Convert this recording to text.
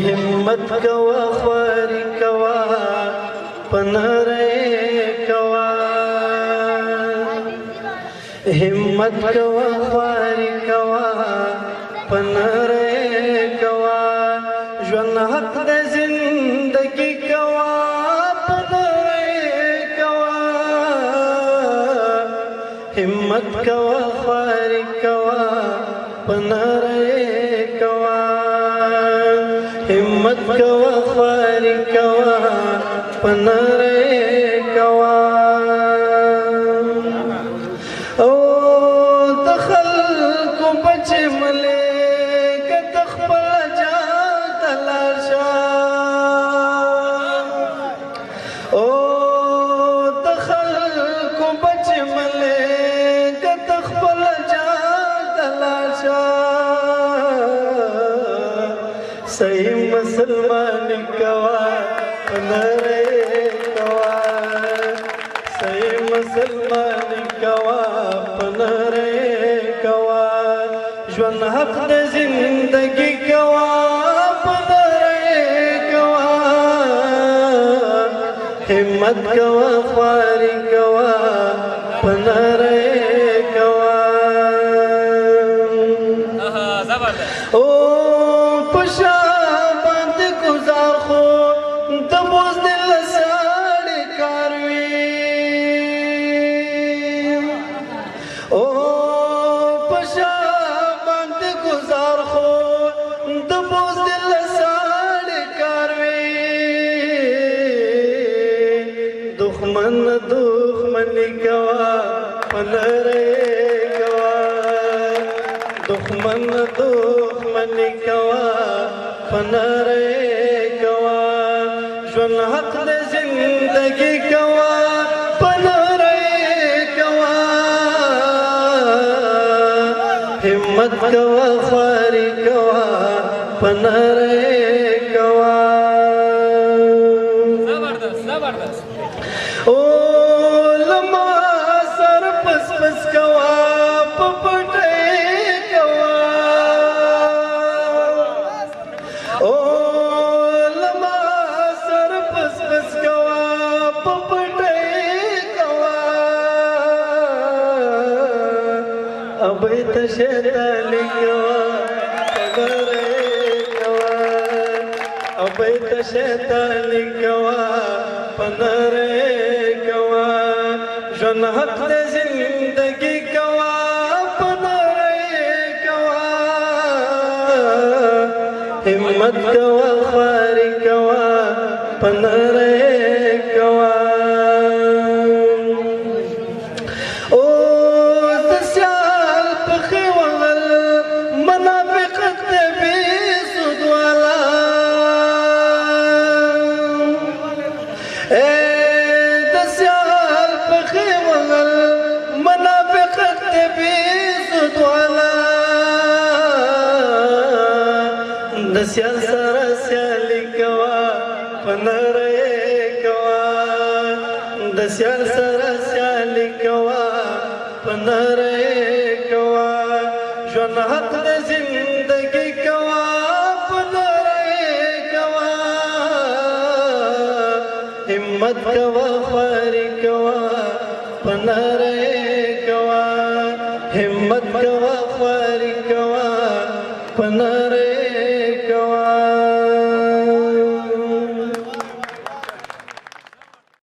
हिम्मत कवा ख्वारी कवा पनरे कवा हिम्मत कवा ख्वारी कवा पनरे कवा ژوند حق د زندگی کوا پنره کوا हिम्मत कवा ख्वारी कवा पनरे कवा हिम्मत कवा ख्वारी कवा पनरे कवा او د خلکو بچ ملې که تخپل جان تلاشا او د خلکو بچ ملې که تخپل جان تلاشا صحیح مسلمان کوا پنره کوا صحیح مسلمان کوا پنره کوا ژوند حق د زندگی کوا پنره کوا हिम्मत कवा ख्वारी कवा पनरे कवा ओ पशा बंद गुजार खो दबोज दिल साड़ी कारवी ओ पशा बंद गुजार खो दबोज दिल साड़ी कारवी दुश्मन दुश्मनी कवा पनरे कवा दुश्मन दुश्मनी कवा पनरे कवा ژوند حق د زندگی کوا پنره کوا हिम्मत कवा ख्वारी कवा पनरे कवा ओ लमा सर पस पस कवा पपटे कवा ओ लमा सर पस पस कवा पपटे कवा अबे त शैतानी कवा पनरे कवा अबे त शैतानी कवा पनरे कवा ژوند حق د زندگی کوا پنره کوا हिम्मत कवा ख्वारी कवा पनरे कवा او د سیال پخې وغل منافقت بې سود والا د سیال پخې وغل منافقت بې سود والا د سیال سره سیالي کوا پنره کوا د سیال سره سیالي کوا پنره کوا ژوند حق د زندگی کوا پنره کوا हिम्मत कवा ख्वारी कवा पनरे कवा हिम्मत कवा